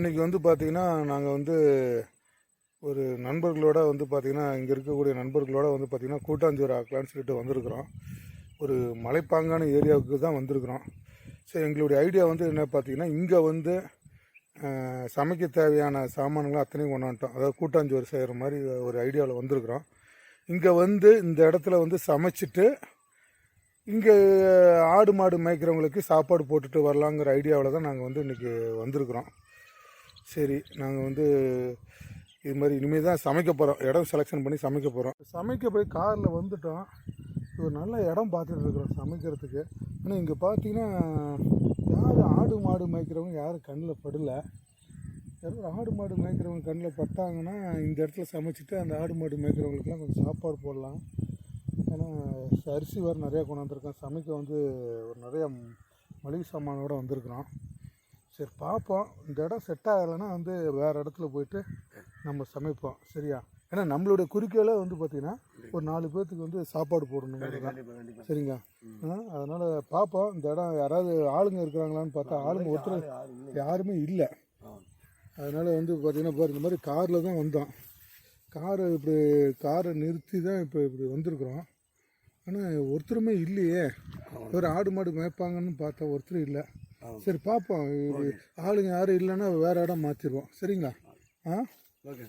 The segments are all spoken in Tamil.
இன்றைக்கி வந்து பார்த்திங்கன்னா நாங்கள் வந்து ஒரு நண்பர்களோட வந்து பார்த்திங்கன்னா இங்கே இருக்கக்கூடிய நண்பர்களோட வந்து பார்த்திங்கன்னா கூட்டாஞ்சோறு ஆக்கலான்னு சொல்லிட்டு வந்திருக்கிறோம். ஒரு மலைப்பாங்கான ஏரியாவுக்கு தான் வந்திருக்கிறோம். ஸோ எங்களுடைய ஐடியா வந்து என்ன பார்த்திங்கன்னா, இங்கே வந்து சமைக்க தேவையான சாமான்களை அத்தனையும் கொண்டாண்டோம். அதாவது கூட்டாஞ்சோறு செய்கிற மாதிரி ஒரு ஐடியாவில் வந்திருக்கிறோம். இங்கே வந்து இந்த இடத்துல வந்து சமைச்சிட்டு இங்கே ஆடு மாடு மேய்க்கிறவங்களுக்கு சாப்பாடு போட்டுட்டு வரலாங்கிற ஐடியாவில் தான் நாங்கள் வந்து இன்றைக்கி வந்திருக்கிறோம். சரி, நாங்கள் வந்து இது மாதிரி இனிமேல் தான் சமைக்க போகிறோம். இடம் செலெக்ஷன் பண்ணி சமைக்க போகிறோம். சமைக்க போய் காரில் வந்துட்டோம். ஒரு நல்ல இடம் பார்த்துட்டு இருக்கிறோம் சமைக்கிறதுக்கு. ஆனால் இங்கே பார்த்தீங்கன்னா யாரும் ஆடு மாடு மேய்க்கிறவங்க யாரும் கண்ணில் படலை. யாரும் ஆடு மாடு மேய்க்கிறவங்க கண்ணில் பட்டாங்கன்னா இந்த இடத்துல சமைச்சிட்டு அந்த ஆடு மாடு மேய்க்கிறவங்களுக்குலாம் கொஞ்சம் சாப்பாடு போடலாம். ஏன்னா அரிசி வேறு நிறையா கொண்டு வந்திருக்கோம். சமைக்க வந்து ஒரு நிறையா மளிகை சாமானோடு வந்திருக்கிறோம். சரி பார்ப்போம். இந்த இடம் செட் ஆகலைன்னா வந்து வேறு இடத்துல போயிட்டு நம்ம சமைப்போம். சரியா? ஏன்னா நம்மளுடைய குறிக்கோளே வந்து பார்த்திங்கன்னா ஒரு 4 பேர்த்துக்கு வந்து சாப்பாடு போடணும். சரிங்களா? அதனால் பார்ப்போம். இந்த இடம் யாராவது ஆளுங்க இருக்கிறாங்களான்னு பார்த்தா ஆளுங்க ஒருத்தர் யாருமே இல்லை. அதனால் வந்து பார்த்திங்கன்னா இந்த மாதிரி காரில் தான் வந்தோம். காரை நிறுத்தி தான் இப்போ இப்படி வந்திருக்குறோம். ஆனால் ஒருத்தருமே இல்லையே. ஒரு ஆடு மாடு மேய்ப்பாங்கன்னு பார்த்தா ஒருத்தர் இல்லை. சரி பார்ப்போம். ஆளுங்க யாரும் இல்லைன்னா வேறு இடம் மாற்றிடுவோம். சரிங்களா? ஓகே.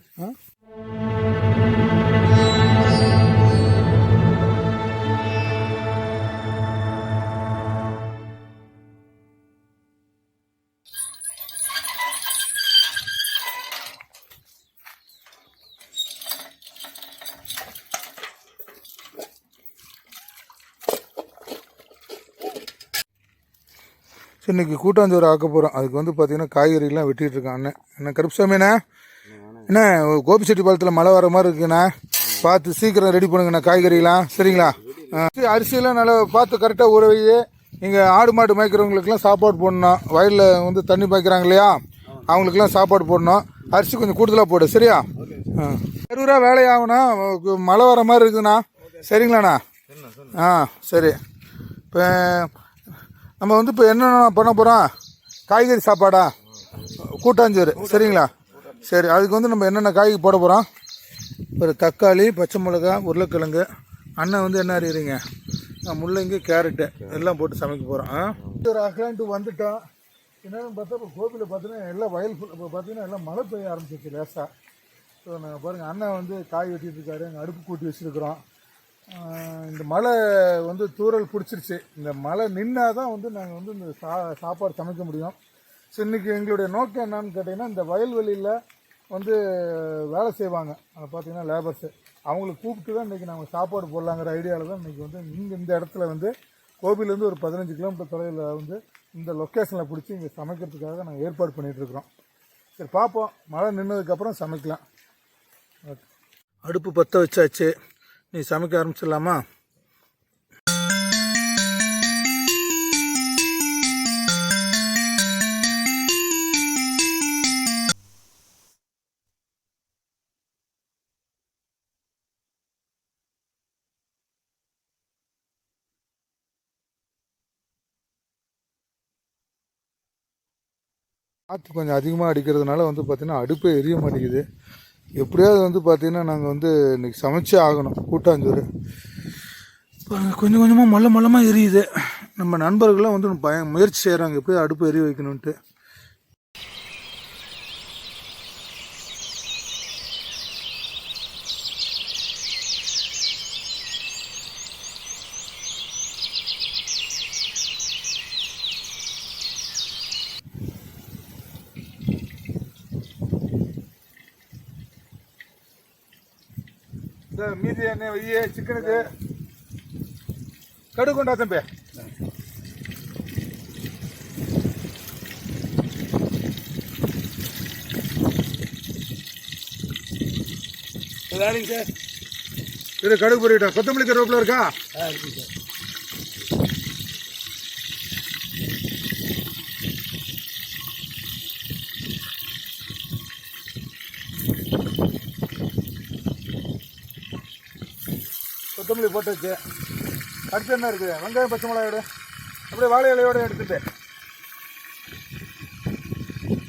சரி, இன்றைக்கி கூட்டாஞ்சோறு ஆக்க போகிறோம். அதுக்கு வந்து பார்த்திங்கன்னா காய்கறிலாம் வெட்டிகிட்டு இருக்கான் அண்ணன். என்ன கருப்புசாமிண்ணே? என்ன கோபிச்செட்டிப்பாளையத்தில் மழை வர மாதிரி இருக்குண்ணா, பார்த்து சீக்கிரம் ரெடி பண்ணுங்கண்ணா காய்கறிலாம். சரிங்களா? அரிசியெல்லாம் நல்லா பார்த்து கரெக்டாக ஊற வை. நீங்கள் ஆடு மாடு மேய்க்கிறவங்களுக்குலாம் சாப்பாடு போடணும். வயலில் வந்து தண்ணி பாய்க்கிறாங்க இல்லையா, அவங்களுக்குலாம் சாப்பாடு போடணும். அரிசி கொஞ்சம் கூடுதலாக போடு. சரியா? 20 ரூபா வேலையாகணும். மழை வர மாதிரி இருக்குதுண்ணா. சரிங்களாண்ணா? சரி. இப்போ நம்ம வந்து இப்போ என்னென்ன பண்ண போகிறோம்? காய்கறி சாப்பாடா, கூட்டாஞ்சோறு. சரிங்களா? சரி, அதுக்கு வந்து நம்ம என்னென்ன காய்கறி போட போகிறோம்? ஒரு தக்காளி, பச்சை மிளகா, உருளைக்கிழங்கு. அண்ணன் வந்து என்ன அறியுறீங்க, முள்ளங்கி, கேரட்டு எல்லாம் போட்டு சமைக்க போகிறோம். ஒரு அகலான்ட்டு வந்துட்டோம். என்னென்னு பார்த்தா இப்போ கோபியில் பார்த்தீங்கன்னா எல்லாம் வயல் இப்போ பார்த்தீங்கன்னா எல்லாம் மழை பெய்ய ஆரம்பிச்சிச்சு லேசாக. ஸோ நாங்கள் பாருங்கள், அண்ணன் வந்து காய் வெட்டிகிட்டு இருக்காரு. அங்கே அடுப்பு கூட்டி வச்சுருக்குறோம். இந்த மழை வந்து தூறல் பிடிச்சிருச்சு. இந்த மழை நின்னா தான் வந்து நாங்கள் வந்து இந்த சாப்பாடு சமைக்க முடியும். ஸோ இன்றைக்கி எங்களுடைய நோக்கம் என்னான்னு கேட்டிங்கன்னா, இந்த வயல்வெளியில் வந்து வேலை செய்வாங்க அதை பார்த்திங்கன்னா லேபர்ஸு, அவங்களுக்கு கூப்பிட்டு தான் இன்றைக்கி நாங்கள் சாப்பாடு போடலாங்கிற ஐடியாவில் தான் இன்றைக்கி வந்து இங்கே இந்த இடத்துல வந்து கோபிலேருந்து ஒரு 15 கிலோமீட்டர் தொலைவில் வந்து இந்த லொக்கேஷனில் பிடிச்சி இங்கே சமைக்கிறதுக்காக நாங்கள் ஏற்பாடு பண்ணிகிட்ருக்குறோம். சரி பார்ப்போம், மழை நின்னதுக்கப்புறம் சமைக்கலாம். ஓகே, அடுப்பு பற்ற வச்சாச்சு. நீ சமைக்க ஆரம்பிச்சிடலாமா? காற்று கொஞ்சம் அதிகமாக அடிக்கிறதுனால வந்து பார்த்திங்கன்னா அடுப்பே எரிய மாட்டேங்குது. எப்படியாவது வந்து பார்த்திங்கன்னா நாங்கள் வந்து இன்றைக்கி சமைச்சே ஆகணும் கூட்டாஞ்சோறு. கொஞ்சம் கொஞ்சமாக மல்லமாக எரியுது. நம்ம நண்பர்கள்லாம் வந்து முயற்சி செய்கிறாங்க எப்படியாவது அடுப்பு எரிய வைக்கணுன்ட்டு. மீதி எண்ணெய் வைய சிக்கனுக்கு கடுகு கொண்டா தம்பி. சார் இது கடுகு பொறிட்டோம். கொத்தமல்லி கருவேப்பிலை இருக்கா? இருக்கு சார். கொத்தமல்லி போட்டு அடுத்து என்ன இருக்குது? வெங்காயம், பச்சை மிளகாயோட அப்படியே வாழை இலையோடு எடுத்துட்டு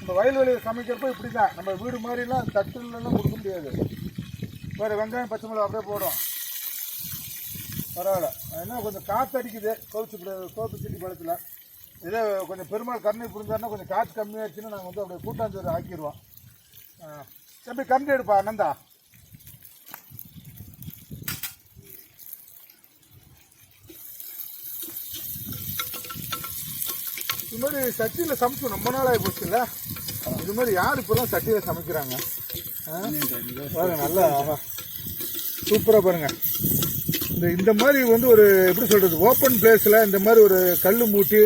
நம்ம வயல்வெளியில் சமைக்கிறப்போ இப்படி தான், நம்ம வீடு மாதிரிலாம் தட்டுலாம் கொடுக்க முடியாது. வேறு வெங்காயம் பச்சை மிளகா அப்படியே போடும், பரவாயில்ல. ஏன்னா கொஞ்சம் காற்று அடிக்குது கோபிச்செட்டிப்பாளையத்தில். இதே கொஞ்சம் பெருமாள் கருணை புரிஞ்சாருன்னா கொஞ்சம் காற்று கம்மியாகிடுச்சுன்னா நாங்கள் வந்து அப்படியே கூட்டாஞ்சோறு ஆக்கிடுவோம். தம்பி கரண்டி எடுப்பா நந்தா. இது மாதிரி சட்டியில் சமைச்சோம் ரொம்ப நாள் ஆகி போச்சு இல்லை? இது மாதிரி யார் இப்போலாம் சட்டியில் சமைக்கிறாங்க? பாருங்க நல்லா சூப்பராக பாருங்கள். இந்த மாதிரி வந்து ஒரு எப்படி சொல்கிறது, ஓப்பன் பிளேஸில் இந்த மாதிரி ஒரு கல் மூட்டி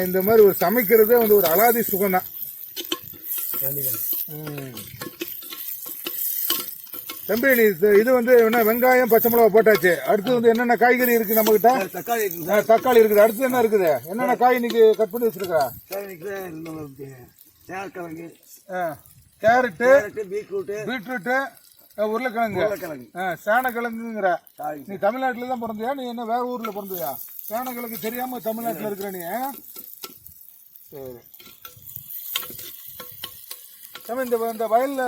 இந்த மாதிரி ஒரு சமைக்கிறதே வந்து ஒரு அலாதி சுகம்தான். தம்பி நீ இது வந்து என்ன வெங்காயம் பச்சை மிளகா போட்டாச்சு, அடுத்து வந்து என்னென்ன காய்கறி இருக்கு நம்மகிட்ட? தக்காளி இருக்குது. அடுத்து என்ன இருக்குது? என்னென்ன காய் இன்னைக்கு கட் பண்ணி வச்சிருக்கா? கேரட்டு, பீட்ரூட்டு, உருளைக்கிழங்கு, சேனக்கிழங்குங்கிற. நீ தமிழ்நாட்டில் தான் பிறந்தியா? நீ என்ன வேற ஊரில் பிறந்தியா? சேனக்கிழங்கு தெரியாம தமிழ்நாட்டில் இருக்கிற நீ? சரி. இந்த வயலில்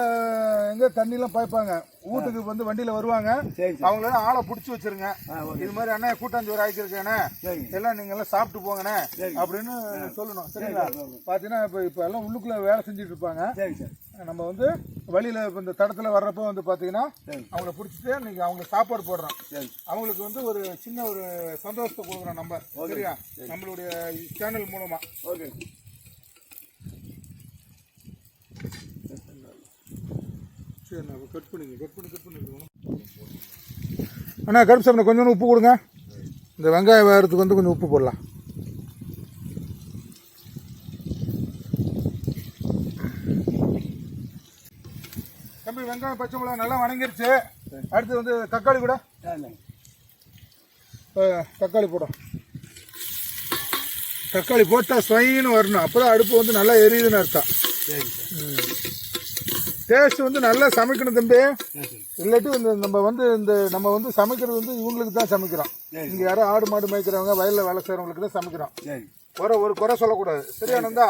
எங்கே தண்ணிலாம் பாய்ப்பாங்க, வீட்டுக்கு வந்து வண்டியில் வருவாங்க, அவங்கள ஆளை பிடிச்சி வச்சிருங்க. இது மாதிரி அண்ணா கூட்டாஞ்சோறு ஆக்கியிருக்கேண்ணே, எல்லாம் நீங்கள் எல்லாம் சாப்பிட்டு போங்கண்ணே அப்படின்னு சொல்லணும். சரிங்களா? பார்த்தீங்கன்னா இப்போ எல்லாம் உள்ளுக்குள்ளே வேலை செஞ்சுட்டு இருப்பாங்க. நம்ம வந்து வழியில் இப்போ இந்த தடத்தில் வர்றப்போ வந்து பார்த்தீங்கன்னா அவங்கள பிடிச்சிட்டு இன்னைக்கு அவங்க சாப்பாடு போடுறோம். அவங்களுக்கு வந்து ஒரு சின்ன ஒரு சந்தோஷத்தை கொடுக்குறோம் நம்ம. சரியா? நம்மளுடைய சேனல் மூலமாக. ஓகே. சரி, நான் கட் பண்ணி அண்ணா கருப்பு சாப்பிட கொஞ்சம் உப்பு கொடுங்க. இந்த வெங்காயம் வேகிறதுக்கு வந்து கொஞ்சம் உப்பு போடலாம். தம்பி வெங்காயம் பச்சை மிளகா நல்லா வணங்கிருச்சு. அடுத்து வந்து தக்காளி கூட தக்காளி போடும். தக்காளி போட்டால் ஸ்வைன்னு வரணும், அப்போ தான் அடுப்பு வந்து நல்லா எரியுதுன்னு அர்த்தம். டேஸ்ட் வந்து நல்லா சமைக்கணும் தம்பி. இல்லாட்டி நம்ம வந்து சமைக்கிறது வந்து இவங்களுக்கு தான் சமைக்கிறோம். இங்கே யாரும் ஆடு மாடு மேய்க்கிறவங்க வயலில் வேலை செய்கிறவங்களுக்கு தான் சமைக்கிறோம். ஒரு குறை சொல்லக்கூடாது. சரியானந்தா?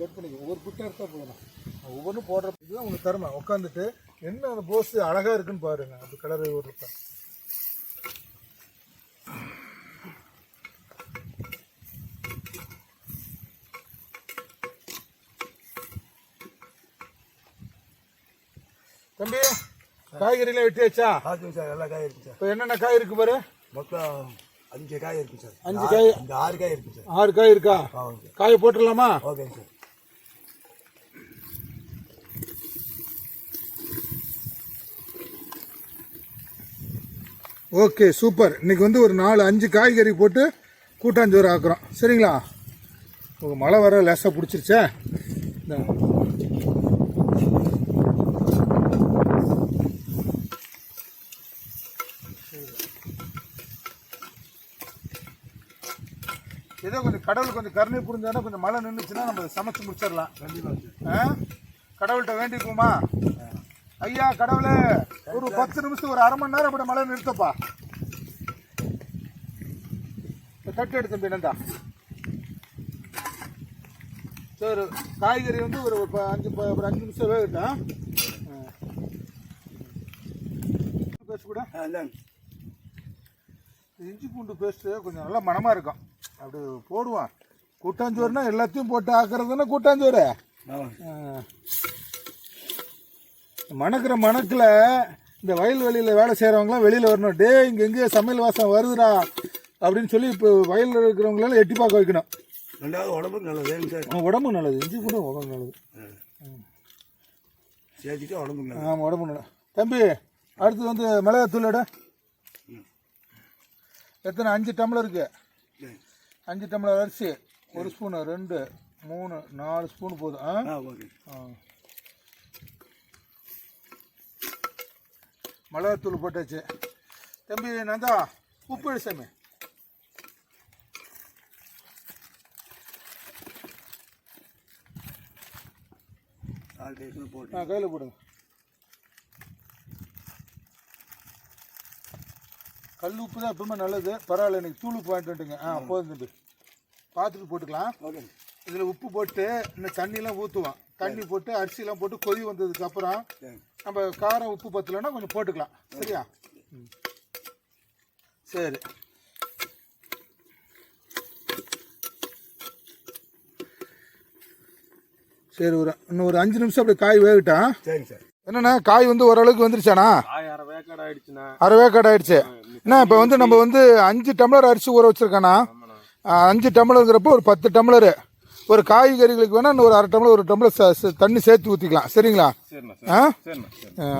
கட் பண்ணிக்க. ஒவ்வொரு குட்டை எடுத்தா போகணும், ஒவ்வொன்றும் போடுறதுக்கு தான் உங்களுக்கு தருமா. உட்காந்துட்டு என்ன அந்த போஸ் அழகாக இருக்குன்னு பாருங்க. அந்த கலர் ஒரு தம்பி காய்கறிலாம் வெட்டி வச்சா? எல்லா காய் இருக்கு சார். இப்போ என்னென்ன காய் இருக்கு பாரு. மொத்தம் 5 காய் இருக்கு சார். 5 காய்? 6 காய் இருக்கு சார். 6 காய் இருக்கா? காயை போட்டுடலாமா? Okay sir. Okay super. இன்னைக்கு வந்து ஒரு 4-5 காய்கறி போட்டு கூட்டாஞ்சோறு ஆக்குறோம். சரிங்களா? மழை வர லேசாக பிடிச்சிருச்சே. ஏதோ கொஞ்சம் கடவுள் கொஞ்சம் கருணை புரிஞ்சானா கொஞ்சம் மழை நின்றுச்சுன்னா நம்ம சமைச்சு முடிச்சிடலாம். கடவுள்கிட்ட வேண்டிக்குமா? ஐயா கடவுளே, ஒரு 10 நிமிஷம் ஒரு அரை மணி நேரம் அப்படி மழை நிறுத்தப்பா. தட்டு எடுத்து தம்பி என்னண்டா. சரி, காய்கறி வந்து ஒரு 5 நிமிஷம் வேகட்டும். பேஸ்ட் கூட இஞ்சி பூண்டு பேஸ்ட்டு கொஞ்சம் நல்லா மனமாக இருக்கும். அப்படி போடுவான். கூட்டாஞ்சோறுனா எல்லாத்தையும் போட்டு ஆக்குறதுன்னா கூட்டாஞ்சோறு. மணக்கிற மணக்கில் இந்த வயல்வெளியில் வேலை செய்கிறவங்களாம் வெளியில் வரணும். டே இங்கே எங்கேயோ சமையல் வாசம் வருதுடா அப்படின்னு சொல்லி இப்போ வயலில் இருக்கிறவங்களால எட்டி பார்க்க வைக்கணும். ரெண்டாவது உடம்புக்கு நல்லது. உடம்புக்கு நல்லது. இஞ்சி கூட உடம்புக்கு நல்லது. சேர்த்துட்டு உடம்புக்கு நல்லது. ஆமாம், உடம்புக்கு நல்லது. தம்பி அடுத்து வந்து மிளகாத்தூள் எடை எத்தனை? 5 டம்ளருக்கு 5 டம்ளர் அரிசி, 1 ஸ்பூனு, 2, 3, 4 ஸ்பூன் போதும். மிளகாத்தூள் போட்டாச்சு. தம்பி நான் தான் உப்பு எடுசாமி. கையில் போடுங்க. கல் உப்பு தான் எப்பவுமே நல்லது. பரவாயில்ல, இன்னைக்கு தூள் உப்பு வாங்கிட்டு வந்துட்டுங்க. போதும் தம்பி, பார்த்துட்டு போட்டுக்கலாம். இதில் உப்பு போட்டு இன்னும் தண்ணியெலாம் ஊற்றுவோம். தண்ணி போட்டு அரிசிலாம் போட்டு கொதி வந்ததுக்கப்புறம் நம்ம காரம் உப்பு பத்தலைன்னா கொஞ்சம் போட்டுக்கலாம். சரியா? சரி, சரி. இன்னும் ஒரு 5 நிமிஷம் அப்படி காய் வேகட்டும். சரிங்க சார். என்னண்ணா காய் வந்து ஓரளவுக்கு வந்துருச்சாண்ணா? அரை வேக்காடு ஆயிடுச்சு. என்ன இப்போ வந்து நம்ம வந்து 5 டம்ளர் அரிசி ஊற வச்சிருக்கேண்ணா. 5 டம்ளருங்கிறப்போ ஒரு 10 டம்ளரு ஒரு காய்கறிகளுக்கு வேணா இன்னும் ஒரு அரை டம்ளர் 1 டம்ளர் தண்ணி சேர்த்து ஊற்றிக்கலாம். சரிங்களா?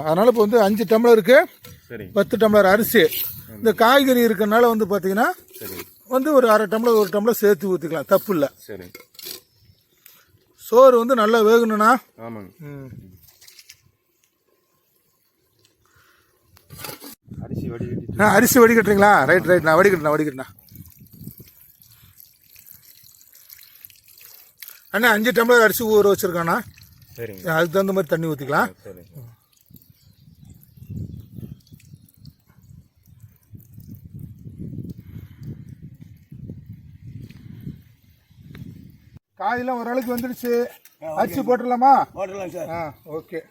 அதனால இப்போ வந்து 5 டம்ளருக்கு 10 டம்ளர் அரிசி. இந்த காய்கறி இருக்கிறனால வந்து பார்த்தீங்கன்னா வந்து ஒரு அரை டம்ளர் 1 டம்ளர் சேர்த்து ஊற்றிக்கலாம். தப்பு இல்லை. சரி. சோறு வந்து நல்லா வேகணும்ண்ணா. ஆமாங்க. அரிசி வடிகட்டுறீங்களா? ரைட் ரைட், நான் வடிகட்டுண்ணா. அண்ணா 5 டம்ளர் அரிசி ஊற வச்சிருக்காண்ணா. சரிங்க. அதுக்கு தகுந்த மாதிரி தண்ணி ஊற்றிக்கலாம். காயெல்லாம் ஓரளவுக்கு வந்துடுச்சு. அரிசி போட்டுடலாமா? போட்டுடலாம் சார். ஓகே.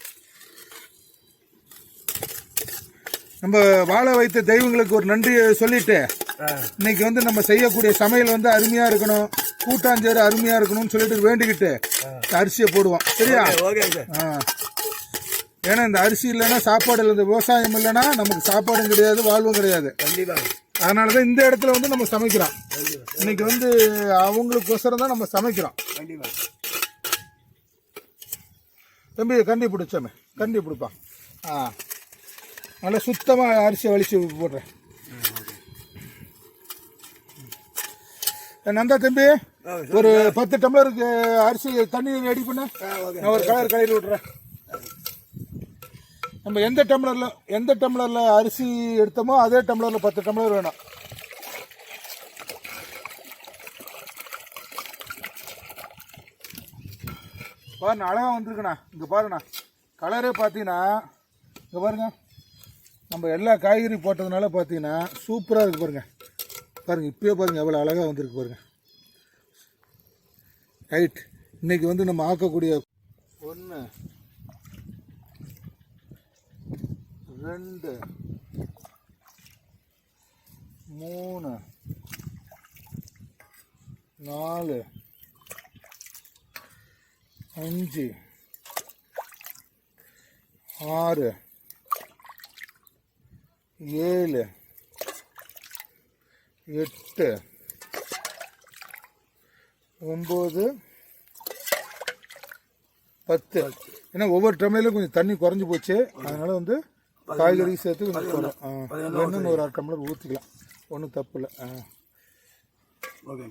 நம்ம வாழ வைத்த தெய்வங்களுக்கு ஒரு நன்றி சொல்லிட்டு இன்னைக்கு வந்து நம்ம செய்யக்கூடிய சமையல் வந்து அருமையா இருக்கணும், கூட்டாஞ்சோறு அருமையா இருக்கணும்னு சொல்லிட்டு வேண்டிக்கிட்டு அரிசியை போடுவோம். சரியா? ஏன்னா இந்த அரிசி இல்லைன்னா சாப்பாடு இல்லை, இந்த விவசாயம் இல்லைன்னா நமக்கு சாப்பாடும் கிடையாது, வாழ்வும் கிடையாது. அதனாலதான் இந்த இடத்துல வந்து நம்ம சமைக்கிறோம். இன்னைக்கு வந்து அவங்களுக்கோசரம் தான் நம்ம சமைக்கிறோம். தம்பி கண்டி பிடிச்சாமே, கண்டி பிடிப்பா. நல்லா சுத்தமாக அரிசியை வலிச்சு போடுறேன். நந்தா தம்பி, ஒரு 10 டம்ளருக்கு அரிசி தண்ணி ரெடி பண்ண நான் ஒரு கலரில் விட்றேன். நம்ம எந்த டம்ளரில் அரிசி எடுத்தோமோ அதே டம்ளரில் 10 டம்ளர் வேணும். பாருண்ணா, அழகாக வந்துருக்குண்ணா. இங்கே பாருண்ணா, கலரே பார்த்தீங்கன்னா இங்கே பாருங்க, நம்ம எல்லா காய்கறி போட்டதுனால பார்த்தீங்கன்னா சூப்பராக இருக்குது. பாருங்கள் இப்பயே பாருங்கள் எவ்வளோ அழகாக வந்துருக்கு பாருங்கள். ரைட். இன்றைக்கி வந்து நம்ம ஆக்கக்கூடிய 1 2 3 4 5 6 7 8 9 10. ஏன்னா ஒவ்வொரு டம்ளர்லையும் கொஞ்சம் தண்ணி குறைஞ்சி போச்சு. அதனால வந்து காய்கறி சேர்த்து கொஞ்சம் வேணும்னு ஒரு 1/2 டம்ளர் ஊற்றிக்கலாம். ஒன்றும் தப்பு இல்லை. ஓகே.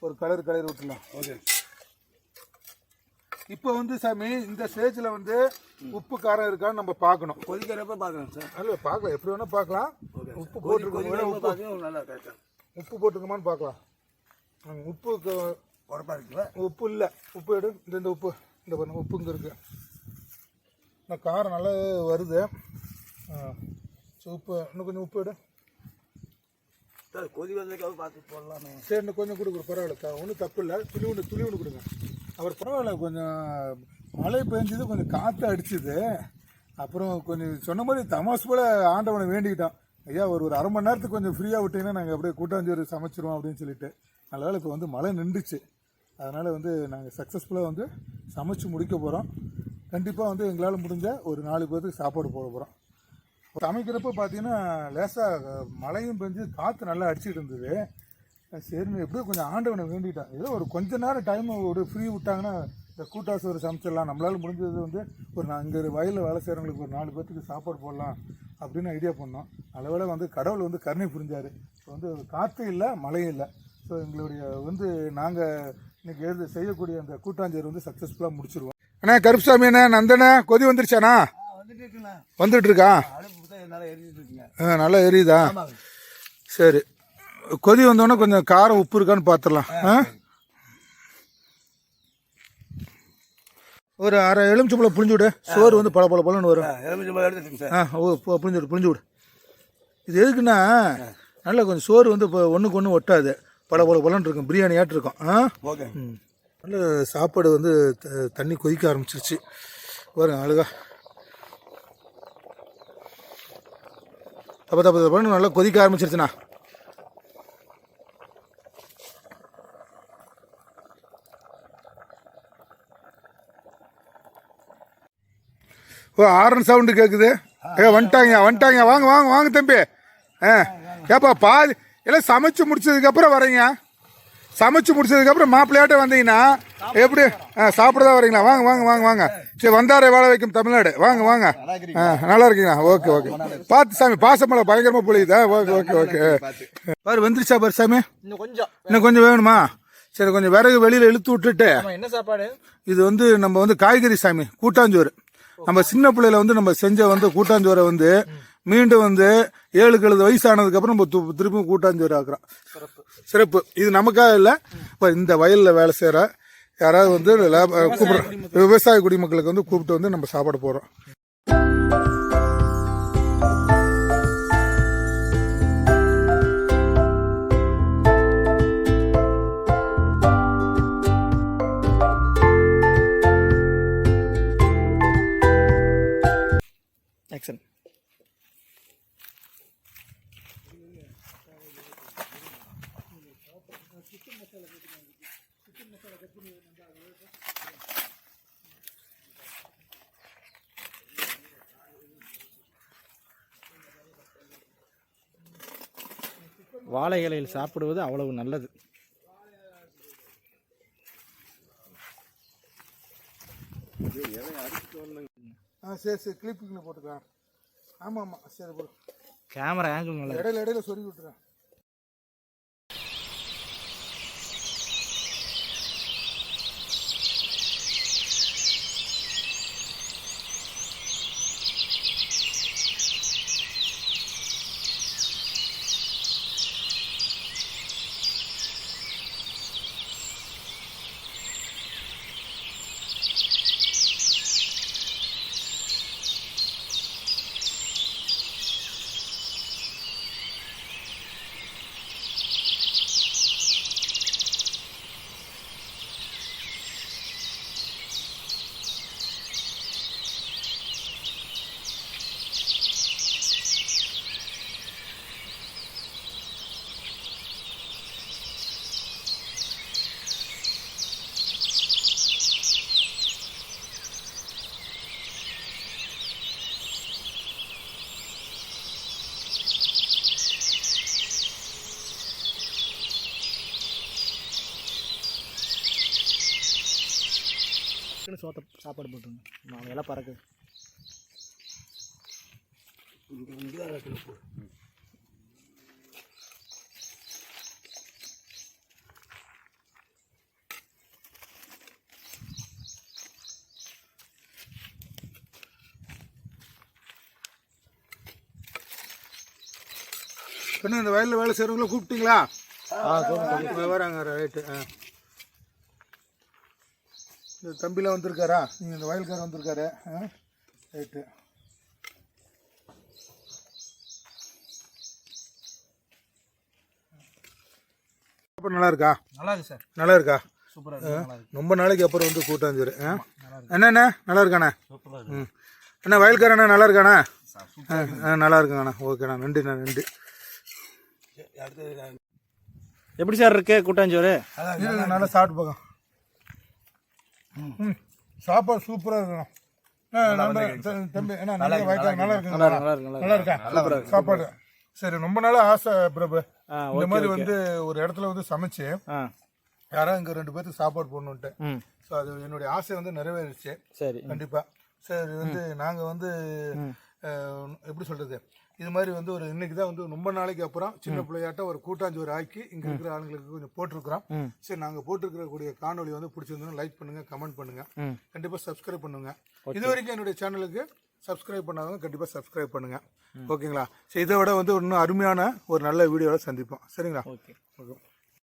ஒரு கலர் விட்டுலாம். ஓகே. இப்போ வந்து சாமி இந்த ஸ்டேஜில் வந்து உப்பு காரம் இருக்கான்னு நம்ம பார்க்கணும். கொதிக்கிறப்ப பார்க்கலாம் சார். அல்ல பார்க்கலாம், எப்படி வேணால் பார்க்கலாம். உப்பு போட்டுருக்கோம், உப்பு போட்டுருக்கோமான்னு பார்க்கலாம். உப்பு உரப்பாக இருக்குல்ல? உப்பு இல்லை, உப்பு எடு. இந்த உப்பு இந்த பாருங்க, உப்பு இங்கே இருக்குது. இந்த காரம் நல்லா வருது. உப்பு இன்னும் கொஞ்சம் உப்பு எடு சார். கொதி வந்ததுக்காக பார்த்து போடலாமே. சரி, இன்னும் கொஞ்சம் கொடுக்குற பரவாயில்ல, ஒன்றும் தப்பு இல்லை. துளி ஒன்று கொடுங்க. அவர் பரவாயில்ல, கொஞ்சம் மழை பெஞ்சது, கொஞ்சம் காற்று அடிச்சுது. அப்புறம் கொஞ்சம் சொன்ன மாதிரி தமாஸ் போல் ஆண்டவனை வேண்டிக்கிட்டோம். ஐயா ஒரு 1/2 மணி நேரத்துக்கு கொஞ்சம் ஃப்ரீயாக விட்டிங்கன்னா நாங்கள் அப்படியே கூட்டாஞ்சோறு சமைச்சிருவோம் அப்படின்னு சொல்லிட்டு. அதனால் இப்போ வந்து மழை நின்றுச்சு. அதனால் வந்து நாங்கள் சக்ஸஸ்ஃபுல்லாக வந்து சமைச்சு முடிக்க போகிறோம். கண்டிப்பாக வந்து எங்களால் முடிஞ்ச ஒரு 4 பேருக்கு சாப்பாடு போட போகிறோம். சமைக்கிறப்ப பார்த்தீங்கன்னா லேசாக மழையும் பெஞ்சு காற்று நல்லா அடிச்சுட்டு இருந்தது. சரின்னு எப்படியோ கொஞ்சம் ஆண்டவனை வேண்டிட்டான். ஏதோ ஒரு கொஞ்ச நேரம் டைம் ஒரு ஃப்ரீ விட்டாங்கன்னா இந்த கூட்டாசோறு சமைச்சிடலாம். நம்மளால் முடிஞ்சது வந்து ஒரு இங்கே வயலில் வேலை செய்கிறவங்களுக்கு ஒரு 4 பேர்த்துக்கு சாப்பாடு போடலாம் அப்படின்னு ஐடியா பண்ணோம். நல்லவேளை வந்து கடவுள் வந்து கருணை புரிஞ்சார். இப்போ வந்து காற்று இல்லை, மழையும் இல்லை. ஸோ எங்களுடைய வந்து நாங்கள் இன்றைக்கி செய்யக்கூடிய அந்த கூட்டாஞ்சோறு வந்து சக்ஸஸ்ஃபுல்லாக முடிச்சிருவோம். அண்ணா கருப்புசாமி அண்ணா, நந்தண்ணா, கொதி வந்துருச்சாண்ணா? வந்துட்டு இருக்கா? நல்லா எரியுதா? சரி, கொதி வந்தோடனே கொஞ்சம் காரம் உப்பு இருக்கான்னு பார்த்துடலாம். ஒரு அரை எலுமிச்சம்பழம் புளிஞ்சு விடு. சோறு வந்து பழன்னு வரும். புளிஞ்சு விடு. இது எதுக்குன்னா நல்லா கொஞ்சம் சோறு வந்து இப்போ ஒன்றுக்கு ஒன்று ஒட்டாது, பலன்னு இருக்கும், பிரியாணி ஆட்டு இருக்கும். ஓகே. நல்ல சாப்பாடு வந்து தண்ணி கொதிக்க ஆரம்பிச்சிருச்சு பாருங்க அழகா. தப்பு நல்லா கொதிக்க ஆரம்பிச்சிருச்சுண்ணா. ஆரன் சவுண்டு கேட்குது. வந்துட்டாங்க வாங்க தம்பி. ஏப்பா பாதி எல்லாம் சமைச்சு முடிச்சதுக்கப்புறம் வரீங்க. சமைச்சு முடிச்சதுக்கப்புறம் மாப்பிள்ளையாட்ட வந்தீங்கன்னா எப்படி சாப்பிட தான் வரீங்களா? வாங்க. சரி, வந்தாரே வாழ வைக்கும் தமிழ்நாடு. வாங்க. நல்லா இருக்கீங்களா? ஓகே. பார்த்து சாமி, பாசமலை பயங்கரமா பொழியுதா? ஓகே. பாரு வந்துருச்சா பாரு சாமி. இன்னும் கொஞ்சம் வேணுமா? சரி, கொஞ்சம் விறகு வெளியில இழுத்து விட்டுட்டு. என்ன சாப்பாடு இது வந்து நம்ம வந்து காய்கறி சாமி, கூட்டாஞ்சோறு. நம்ம சின்ன பிள்ளையில வந்து நம்ம செஞ்ச வந்து கூட்டாஞ்சோரை வந்து மீண்டும் வந்து 7 வயசானதுக்கு அப்புறம் நம்ம திருப்பியும் கூட்டாஞ்சோறு ஆக்குறோம். சிறப்பு. இது நமக்காக இல்லை, இப்போ இந்த வயலில் வேலை செய்கிற யாராவது வந்து கூப்பிடுறோம், விவசாய குடிமக்களுக்கு வந்து கூப்பிட்டு வந்து நம்ம சாப்பாடு போடுறோம். ஆக்சன். வாழை இலையில் சாப்பிடுவது அவ்வளவு நல்லது. சரி கிளிப்பிங்கில் போட்டுக்கலாம். ஆமாம் சரி போடு. கேமரா ஆங்கிள் நல்லா இடையில சொருகி விட்டுறேன். சோத்த சாப்பாடு போட்டுருங்க. நான் எல்லாம் பறக்குது. இந்த வயலில் வேலை செய்கிறவங்கள கூப்பிட்டீங்களா? வராங்க. ரைட்டு. இந்த தம்பிலாம் வந்திருக்காரா? நீங்கள் இந்த வயல்காரர் வந்திருக்காரு. ரைட்டு. நல்லா இருக்கா? நல்லா இருக்கு சார். நல்லா இருக்கா? சூப்பராக. ரொம்ப நாளைக்கு அப்புறம் வந்து கூட்டாஞ்சோறு. என்னண்ணா நல்லா இருக்காண்ணா? அண்ணா வயல்காரண்ணா நல்லா இருக்காண்ணா? நல்லா இருக்குங்கண்ணா. ஓகேண்ணா, நன்றி. எப்படி சார் இருக்கு கூட்டாஞ்சோறு? நல்லா சாப்பிட்டு போங்க. சாப்பாடு சூப்பராக இருக்கணும். தம்பி நல்லா இருக்கா சாப்பாடு? சரி, ரொம்ப நாள் ஆசை பிரபு, இந்த மாதிரி வந்து ஒரு இடத்துல வந்து சமைச்சு யாராவது இங்கே 2 பேருக்கு சாப்பாடு போடணுன்ட்டு. ஸோ அது என்னுடைய ஆசை வந்து நிறைவேறிச்சு. சரி, கண்டிப்பாக. சரி, வந்து நாங்கள் வந்து எப்படி சொல்கிறது, இது மாதிரி வந்து ஒரு இன்னைக்கு தான் வந்து ரொம்ப நாளைக்கு அப்புறம் சின்ன பிள்ளையாட்ட ஒரு கூட்டாஞ்சோறு ஆக்கி இங்கே இருக்கிற ஆளுங்களுக்கு கொஞ்சம் போட்டிருக்கிறோம். சரி, நாங்கள் போட்டிருக்கக்கூடிய காணொலி வந்து பிடிச்சிருந்தோம் லைக் பண்ணுங்க, கமெண்ட் பண்ணுங்க, கண்டிப்பாக சப்ஸ்கிரைப் பண்ணுங்க. இது வரைக்கும் என்னுடைய சேனலுக்கு சப்ஸ்கிரைப் பண்ணாதவங்க கண்டிப்பாக சப்ஸ்கிரைப் பண்ணுங்க. ஓகேங்களா? சரி, இதை விட வந்து இன்னும் அருமையான ஒரு நல்ல வீடியோவில் சந்திப்போம். சரிங்களா? ஓகே.